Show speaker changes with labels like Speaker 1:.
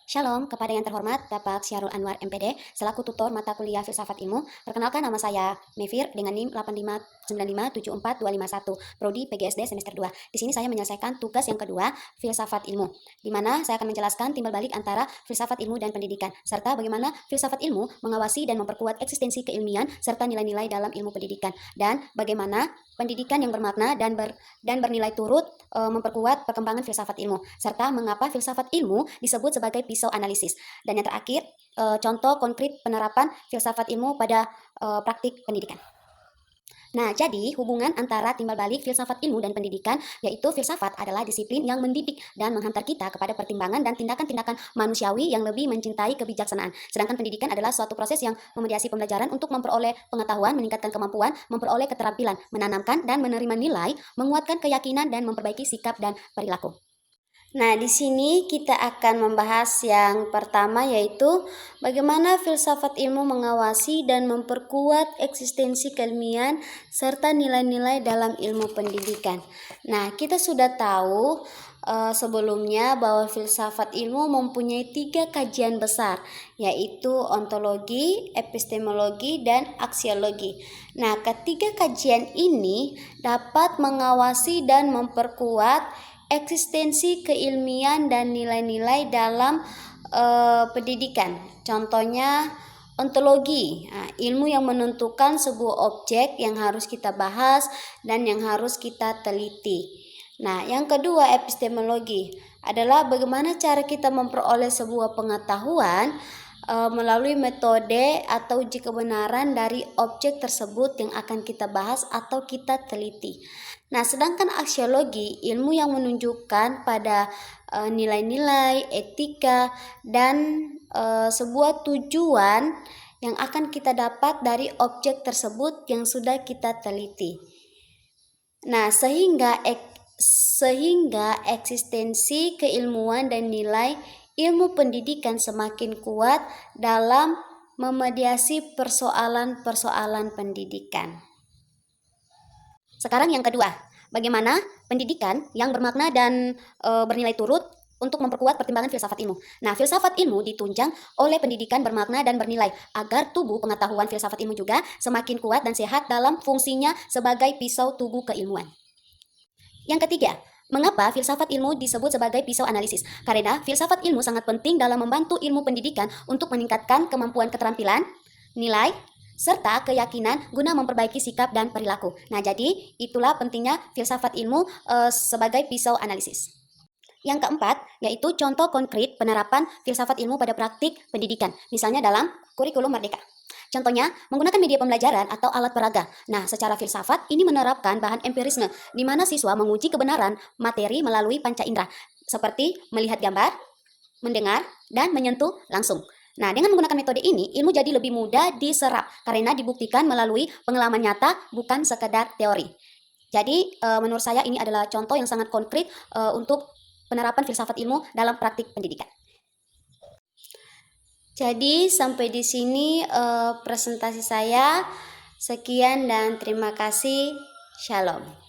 Speaker 1: Shalom kepada yang terhormat Bapak Syahrul Anwar MPD selaku tutor mata kuliah Filsafat Ilmu. Perkenalkan, nama saya Mevir dengan NIM 859574251, Prodi PGSD semester 2. Di sini saya menyelesaikan tugas yang kedua, Filsafat Ilmu, di mana saya akan menjelaskan timbal balik antara filsafat ilmu dan pendidikan, serta bagaimana filsafat ilmu mengawasi dan memperkuat eksistensi keilmian serta nilai-nilai dalam ilmu pendidikan, dan bagaimana pendidikan yang bermakna dan bernilai turut memperkuat perkembangan filsafat ilmu, serta mengapa filsafat ilmu disebut sebagai pisau analisis. Dan yang terakhir, contoh konkret penerapan filsafat ilmu pada praktik pendidikan. Nah, jadi hubungan antara timbal balik filsafat ilmu dan pendidikan, yaitu filsafat adalah disiplin yang mendidik dan menghantar kita kepada pertimbangan dan tindakan-tindakan manusiawi yang lebih mencintai kebijaksanaan. Sedangkan pendidikan adalah suatu proses yang memediasi pembelajaran untuk memperoleh pengetahuan, meningkatkan kemampuan, memperoleh keterampilan, menanamkan dan menerima nilai, menguatkan keyakinan dan memperbaiki sikap dan perilaku. Nah, di sini kita akan membahas yang pertama, yaitu bagaimana filsafat ilmu mengawasi dan memperkuat eksistensi keilmian serta nilai-nilai dalam ilmu pendidikan. Nah, kita sudah tahu sebelumnya bahwa filsafat ilmu mempunyai 3 kajian besar, yaitu ontologi, epistemologi, dan aksiologi. Nah, ketiga kajian ini dapat mengawasi dan memperkuat eksistensi keilmian dan nilai-nilai dalam pendidikan. Contohnya ontologi, ilmu yang menentukan sebuah objek yang harus kita bahas dan yang harus kita teliti. Nah, yang kedua, epistemologi adalah bagaimana cara kita memperoleh sebuah pengetahuan melalui metode atau uji kebenaran dari objek tersebut yang akan kita bahas atau kita teliti. Nah, sedangkan aksiologi, ilmu yang menunjukkan pada nilai-nilai, etika, dan sebuah tujuan yang akan kita dapat dari objek tersebut yang sudah kita teliti. Nah, sehingga eksistensi keilmuan dan nilai ilmu pendidikan semakin kuat dalam memediasi persoalan-persoalan pendidikan. Sekarang yang kedua, bagaimana pendidikan yang bermakna dan bernilai turut untuk memperkuat pertimbangan filsafat ilmu. Nah, filsafat ilmu ditunjang oleh pendidikan bermakna dan bernilai agar tubuh pengetahuan filsafat ilmu juga semakin kuat dan sehat dalam fungsinya sebagai pisau tubuh keilmuan. Yang ketiga, mengapa filsafat ilmu disebut sebagai pisau analisis? Karena filsafat ilmu sangat penting dalam membantu ilmu pendidikan untuk meningkatkan kemampuan keterampilan, nilai, serta keyakinan guna memperbaiki sikap dan perilaku. Nah, jadi itulah pentingnya filsafat ilmu sebagai pisau analisis. Yang keempat, yaitu contoh konkret penerapan filsafat ilmu pada praktik pendidikan, misalnya dalam kurikulum Merdeka. Contohnya, menggunakan media pembelajaran atau alat peraga. Nah, secara filsafat, ini menerapkan bahan empirisme, di mana siswa menguji kebenaran materi melalui panca indera, seperti melihat gambar, mendengar, dan menyentuh langsung. Nah, dengan menggunakan metode ini, ilmu jadi lebih mudah diserap karena dibuktikan melalui pengalaman nyata, bukan sekedar teori. Jadi, menurut saya ini adalah contoh yang sangat konkret untuk penerapan filsafat ilmu dalam praktik pendidikan. Jadi, sampai di sini presentasi saya. Sekian dan terima kasih. Shalom.